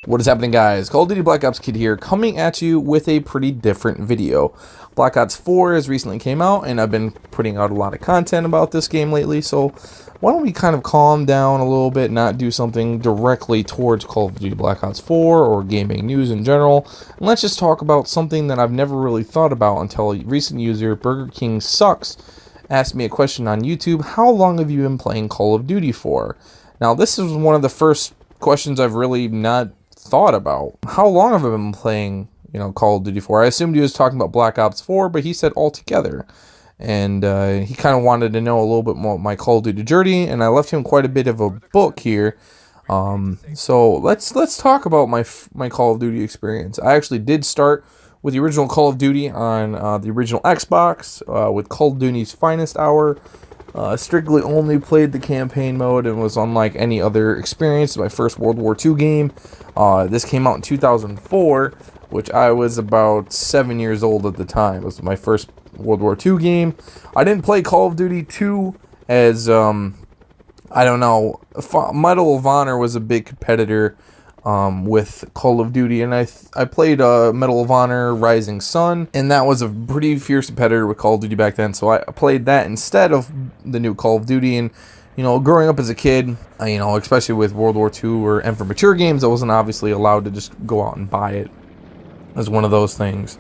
What is happening, guys? Call of Duty Black Ops Kid here, coming at you with a pretty different video. Black Ops 4 has recently came out, and I've been putting out a lot of content about this game lately, so why don't we kind of calm down a little bit, not do something directly towards Call of Duty Black Ops 4 or gaming news in general, and let's just talk about something that I've never really thought about until a recent user, BURGERKINGSUCKS, asked me a question on YouTube: how long have you been playing Call of Duty for? Now, this is one of the first questions I've really not thought about. How long have I been playing, Call of Duty for? I assumed he was talking about Black Ops 4, but he said altogether. And he kind of wanted to know a little bit more about my Call of Duty journey, and I left him quite a bit of a book here. So let's talk about my Call of Duty experience. I actually did start with the original Call of Duty on the original Xbox with Call of Duty's Finest Hour. Strictly only played the campaign mode and was unlike any other experience. My first World War II game. This came out in 2004, which I was about 7 years old at the time. It was my first World War II game. I didn't play Call of Duty 2 as, I don't know, Medal of Honor was a big competitor with Call of Duty, and I played Medal of Honor Rising Sun, and that was a pretty fierce competitor with Call of Duty back then, so I played that instead of the new Call of Duty. And growing up as a kid, especially with World War II and for mature games, I wasn't obviously allowed to just go out and buy it. It was one of those things.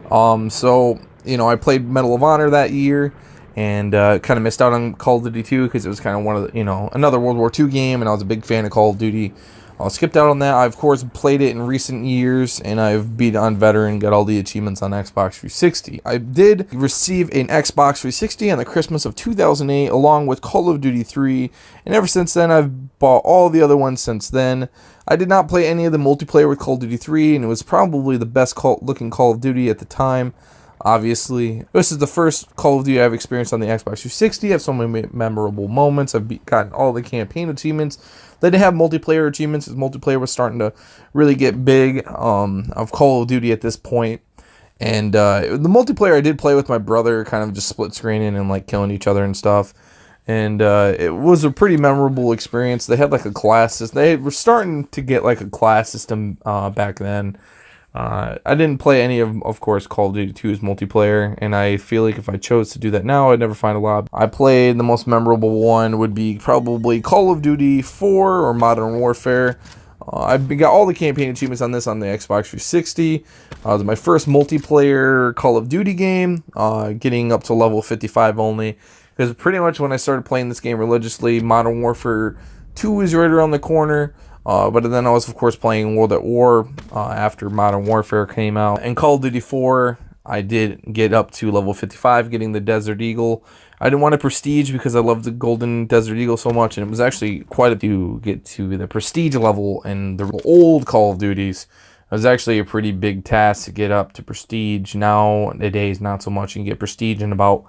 So I played Medal of Honor that year, and kind of missed out on Call of Duty 2 because it was kind of one of the, another World War II game, and I was a big fan of Call of Duty. I skipped out on that. I, of course, played it in recent years, and I've beat on Veteran, got all the achievements on Xbox 360. I did receive an Xbox 360 on the Christmas of 2008, along with Call of Duty 3, and ever since then, I've bought all the other ones since then. I did not play any of the multiplayer with Call of Duty 3, and it was probably the best looking Call of Duty at the time. Obviously, this is the first Call of Duty I've experienced on the Xbox 360. I have so many memorable moments. I've gotten all the campaign achievements. They didn't have multiplayer achievements, as multiplayer was starting to really get big of Call of Duty at this point. And the multiplayer I did play with my brother, kind of just split screening and like killing each other and stuff. And it was a pretty memorable experience. They had like a class system. They were starting to get like a class system back then. I didn't play any of course, Call of Duty 2's multiplayer, and I feel like if I chose to do that now, I'd never find a lot. I played the most memorable one would be probably Call of Duty 4 or Modern Warfare. I got all the campaign achievements on this on the Xbox 360. It was my first multiplayer Call of Duty game, getting up to level 55 only, because pretty much when I started playing this game religiously, Modern Warfare 2 was right around the corner. But then I was, of course, playing World at War after Modern Warfare came out. And Call of Duty 4, I did get up to level 55, getting the Desert Eagle. I didn't want a Prestige because I loved the Golden Desert Eagle so much, and it was actually quite a to get to the Prestige level in the old Call of Duties. It was actually a pretty big task to get up to Prestige. Nowadays, not so much. You can get Prestige in about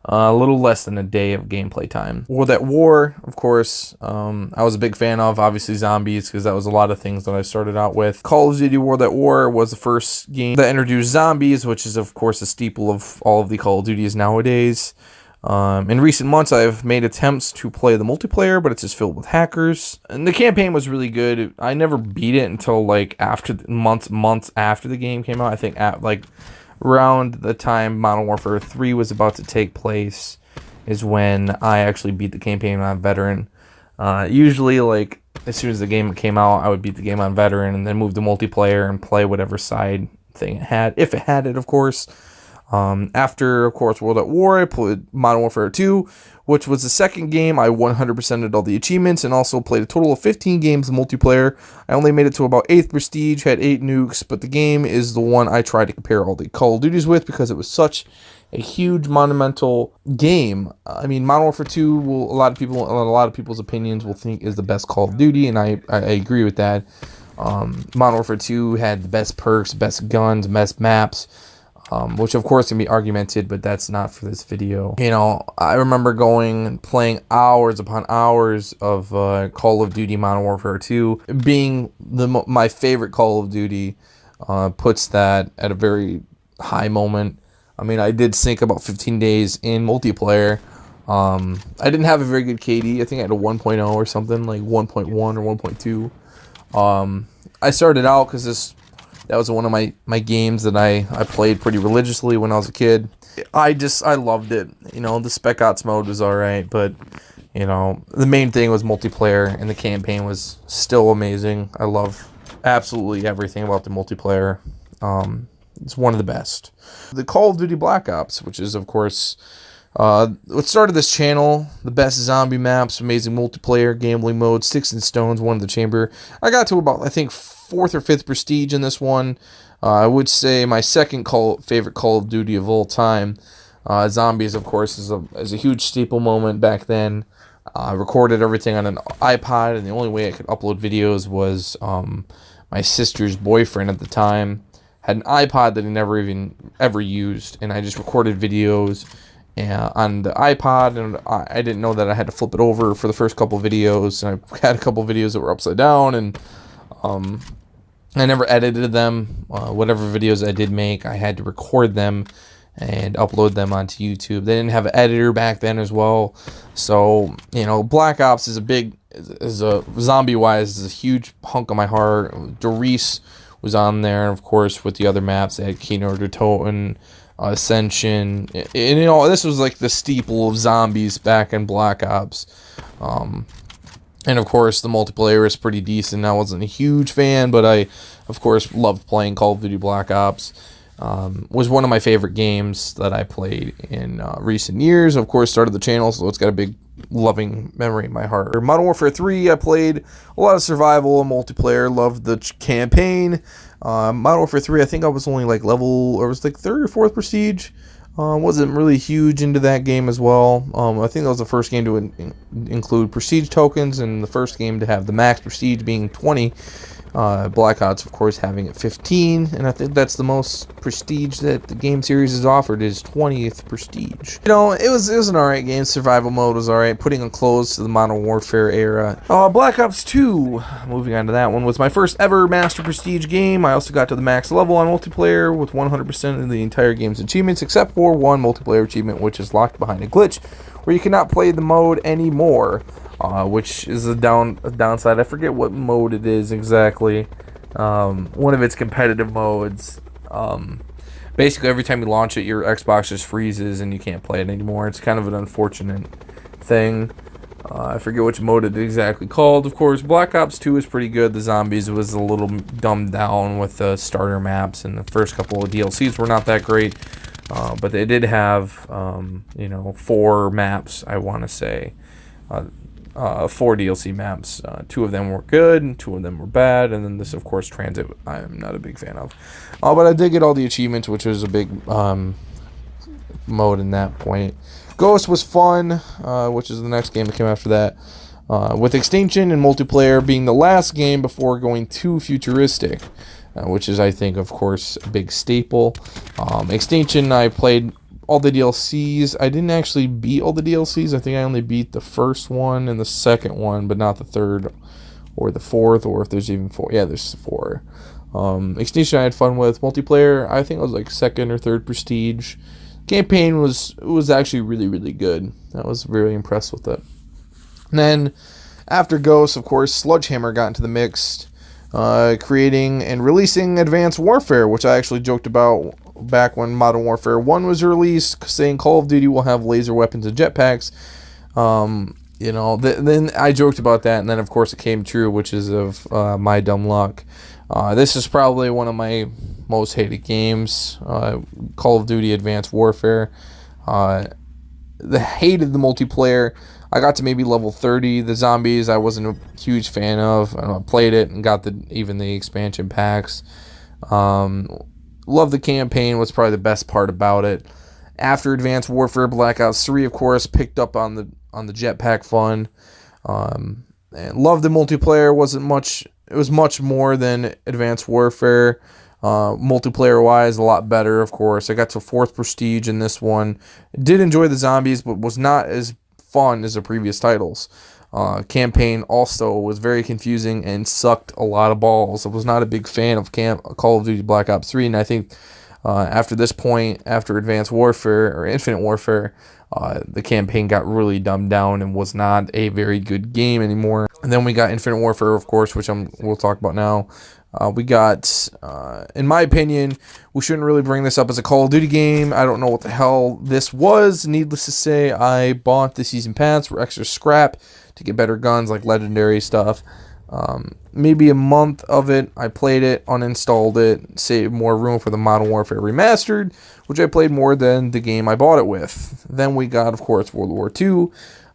a little less than a day of gameplay time. World at War, of course, I was a big fan of, obviously zombies, because that was a lot of things that I started out with. Call of Duty World at War was the first game that introduced zombies, which is, of course, a staple of all of the Call of Duties nowadays. In recent months, I've made attempts to play the multiplayer, but it's just filled with hackers. And the campaign was really good. I never beat it until, like, after months after the game came out. I think, around the time Modern Warfare 3 was about to take place is when I actually beat the campaign on Veteran. Usually, like, as soon as the game came out, I would beat the game on Veteran and then move to multiplayer and play whatever side thing it had, if it had it, of course. After, of course, World at War, I played Modern Warfare 2, which was the second game. I 100%ed all the achievements and also played a total of 15 games of multiplayer. I only made it to about 8th Prestige, had 8 nukes, but the game is the one I tried to compare all the Call of Duties with because it was such a huge, monumental game. I mean, Modern Warfare 2, a lot of people's opinions will think is the best Call of Duty, and I agree with that. Modern Warfare 2 had the best perks, best guns, best maps, which of course can be argumented, but that's not for this video. I remember going and playing hours upon hours of Call of Duty Modern Warfare 2. Being my favorite Call of Duty puts that at a very high moment. I mean, I did sink about 15 days in multiplayer. I didn't have a very good KD. I think I had a 1.0 or something, like 1.1 or 1.2. I started out because that was one of my games that I played pretty religiously when I was a kid. I loved it. You know, the Spec Ops mode was alright, but you know, the main thing was multiplayer, and the campaign was still amazing. I love absolutely everything about the multiplayer. It's one of the best. The Call of Duty Black Ops, which is, of course, what started this channel, the best zombie maps, amazing multiplayer, gambling mode, Sticks and Stones, One in the Chamber. I got to about, I think, 4th or 5th prestige in this one. I would say my second favorite Call of Duty of all time. Zombies, of course, is a huge staple moment back then. I recorded everything on an iPod, and the only way I could upload videos was my sister's boyfriend at the time had an iPod that he never ever used, and I just recorded videos on the iPod, and I didn't know that I had to flip it over for the first couple videos, and I had a couple videos that were upside down, and I never edited them. Whatever videos I did make, I had to record them and upload them onto YouTube. They didn't have an editor back then as well, so you know, Black Ops is zombie-wise is a huge hunk of my heart. Doris was on there, and of course with the other maps, they had Kino de Toten, Ascension, and you know, this was like the steeple of zombies back in Black Ops. And of course the multiplayer is pretty decent. I wasn't a huge fan, but I of course loved playing Call of Duty Black Ops. Was one of my favorite games that I played in recent years. Of course, started the channel, so it's got a big loving memory in my heart. Modern Warfare 3, I played a lot of survival and multiplayer. Loved the campaign. Modern Warfare 3, I think I was only like level, or it was like 3rd or 4th prestige. Wasn't really huge into that game as well. I think that was the first game to include prestige tokens, and the first game to have the max prestige being 20. Black Ops, of course, having it 15, and I think that's the most prestige that the game series has offered, is 20th prestige. You know, it was an alright game. Survival mode was alright, putting a close to the Modern Warfare era. Black Ops 2, moving on to that one, was my first ever Master Prestige game. I also got to the max level on multiplayer with 100% of the entire game's achievements, except for one multiplayer achievement, which is locked behind a glitch, where you cannot play the mode anymore. Which is a downside. I forget what mode it is exactly. One of its competitive modes. Basically, every time you launch it, your Xbox just freezes and you can't play it anymore. It's kind of an unfortunate thing. I forget which mode it is exactly called. Of course, Black Ops 2 is pretty good. The zombies was a little dumbed down with the starter maps, and the first couple of DLCs were not that great. But they did have, you know, 4 maps, I want to say. 4 DLC maps. 2 of them were good, and 2 of them were bad, and then this, of course, Transit, I'm not a big fan of. But I did get all the achievements, which was a big mode in that point. Ghost was fun, which is the next game that came after that, with Extinction and multiplayer being the last game before going too futuristic, which is, I think, of course, a big staple. Extinction, I played all the DLCs. I didn't actually beat all the DLCs. I think I only beat the first one and the second one, but not the third or the fourth, or if there's even 4. Yeah, there's 4. Extinction I had fun with. Multiplayer, I think it was like 2nd or 3rd prestige. Campaign was actually really, really good. I was really impressed with it. And then after Ghost, of course, Sledgehammer got into the mix, creating and releasing Advanced Warfare, which I actually joked about back when Modern Warfare 1 was released, saying Call of Duty will have laser weapons and jetpacks. You know, then I joked about that, and then of course it came true, which is of my dumb luck. This is probably one of my most hated games, Call of Duty Advanced Warfare. Hated the multiplayer. I got to maybe level 30. The zombies I wasn't a huge fan of. I played it and got even the expansion packs. Love the campaign, was probably the best part about it. After Advanced Warfare, Black Ops 3, of course, picked up on the jetpack fun. And loved the multiplayer. It was much more than Advanced Warfare. Multiplayer wise, a lot better, of course. I got to 4th prestige in this one. Did enjoy the zombies, but was not as fun as the previous titles. Campaign also was very confusing and sucked a lot of balls. I was not a big fan of Call of Duty Black Ops 3, and I think after this point, after Advanced Warfare or Infinite Warfare, the campaign got really dumbed down and was not a very good game anymore. And then we got Infinite Warfare, of course, which we'll talk about now. We got, in my opinion, we shouldn't really bring this up as a Call of Duty game. I don't know what the hell this was. Needless to say, I bought the season pass for extra scrap to get better guns, like legendary stuff. Maybe a month of it, I played it, uninstalled it, saved more room for the Modern Warfare Remastered, which I played more than the game I bought it with. Then we got, of course, World War II.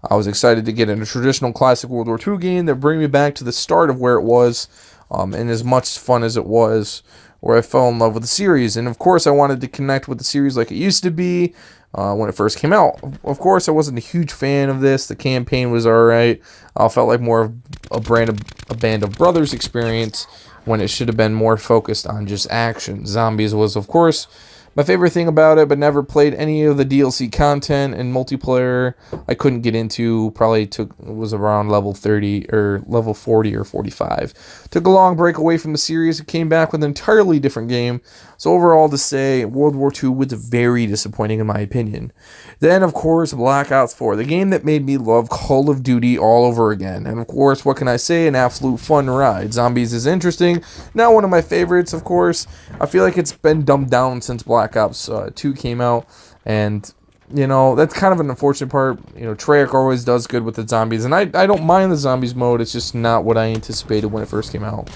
I was excited to get in a traditional classic World War II game that bring me back to the start of where it was, and as much fun as it was, where I fell in love with the series. And of course, I wanted to connect with the series like it used to be when it first came out. Of course, I wasn't a huge fan of this. The campaign was alright. I felt like more of a Band of Brothers experience when it should have been more focused on just action. Zombies was, of course, my favorite thing about it, but never played any of the DLC content, and multiplayer I couldn't get into. Probably was around level 30 or level 40 or 45. Took a long break away from the series. It came back with an entirely different game. So overall, to say, World War II was very disappointing in my opinion. Then, of course, Black Ops 4, the game that made me love Call of Duty all over again. And of course, what can I say? An absolute fun ride. Zombies is interesting. Not one of my favorites, of course. I feel like it's been dumbed down since Black Ops 2 came out. And, you know, that's kind of an unfortunate part. You know, Treyarch always does good with the zombies. And I don't mind the zombies mode. It's just not what I anticipated when it first came out.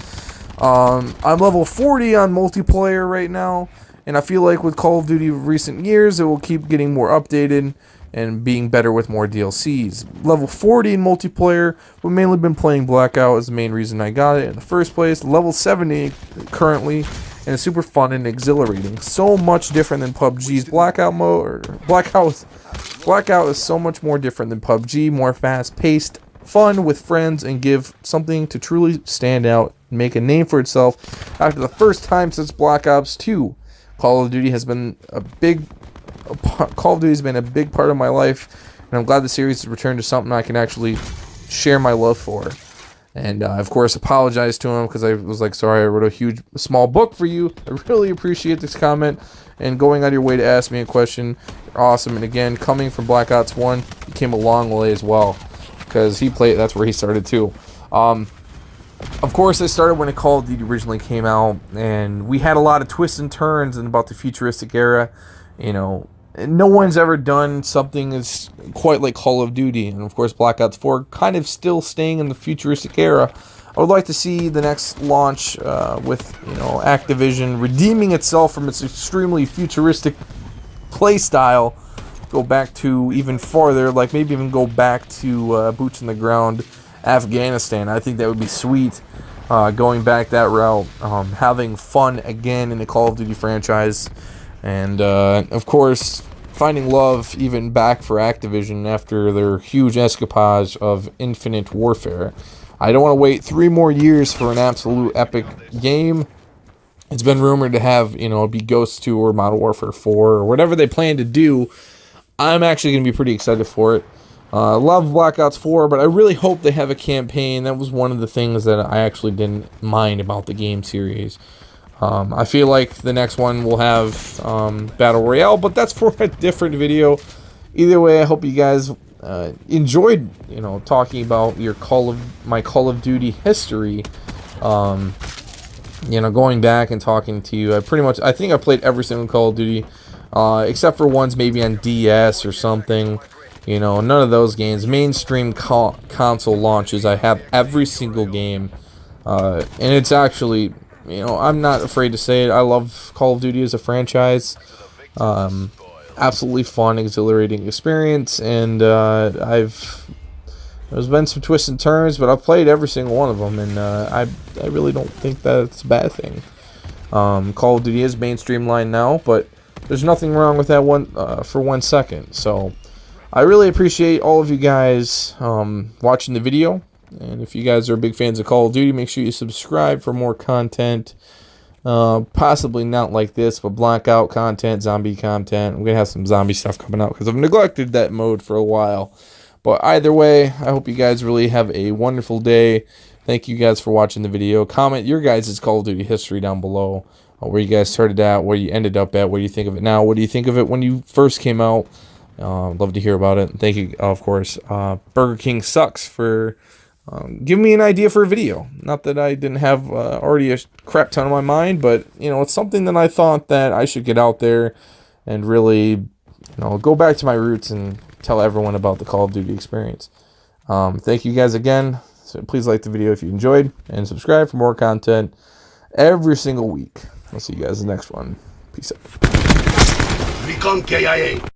I'm level 40 on multiplayer right now, and I feel like with Call of Duty recent years, it will keep getting more updated and being better with more DLCs. Level 40 in multiplayer, we've mainly been playing Blackout is the main reason I got it in the first place. Level 70 currently, and it's super fun and exhilarating. So much different than PUBG's Blackout mode. Blackout is so much more different than PUBG, more fast-paced, fun with friends, and give something to truly stand out and make a name for itself after the first time since Black Ops 2. Call of Duty has been a big part of my life, and I'm glad the series has returned to something I can actually share my love for. And of course, apologize to him because I was like, sorry, I wrote a small book for you. I really appreciate this comment and going out of your way to ask me a question. You're awesome. And again, coming from Black Ops 1, he came a long way as well, because that's where he started too. Of course, I started when Call of Duty originally came out, and we had a lot of twists and turns and about the futuristic era. You know, no one's ever done something as quite like Call of Duty, and of course, Black Ops 4 kind of still staying in the futuristic era. I would like to see the next launch with, you know, Activision redeeming itself from its extremely futuristic play style, go back to even farther, like maybe even go back to boots on the ground Afghanistan. I think that would be sweet, going back that route, having fun again in the Call of Duty franchise, and of course finding love even back for Activision after their huge escapade of Infinite Warfare. I don't want to wait 3 more years for an absolute epic game. It's been rumored to have, you know, be Ghost 2 or Modern Warfare 4 or whatever they plan to do. I'm actually going to be pretty excited for it. Love Black Ops 4, but I really hope they have a campaign. That was one of the things that I actually didn't mind about the game series. I feel like the next one will have Battle Royale, but that's for a different video. Either way, I hope you guys enjoyed, you know, talking about my Call of Duty history. You know, going back and talking to you. I think I played every single Call of Duty, except for ones maybe on DS or something. You know, none of those games. Mainstream console launches, I have every single game. And it's actually, you know, I'm not afraid to say it. I love Call of Duty as a franchise. Absolutely fun, exhilarating experience. And there's been some twists and turns, but I've played every single one of them. And I really don't think that's a bad thing. Call of Duty is mainstream line now, but there's nothing wrong with that one for 1 second. So I really appreciate all of you guys watching the video, and if you guys are big fans of Call of Duty, make sure you subscribe for more content, possibly not like this, but Blackout content, zombie content. I'm going to have some zombie stuff coming out because I've neglected that mode for a while, but either way, I hope you guys really have a wonderful day. Thank you guys for watching the video. Comment your guys' Call of Duty history down below, where you guys started at, where you ended up at, what do you think of it now, what do you think of it when you first came out. Love to hear about it. Thank you, of course, Burger King Sucks for give me an idea for a video. Not that I didn't have already a crap ton on my mind, but you know, it's something that I thought that I should get out there and really, you know, go back to my roots and tell everyone about the Call of Duty experience. Thank you guys again. So please like the video if you enjoyed, and subscribe for more content every single week. I'll see you guys in the next one. Peace out. Recon KIA.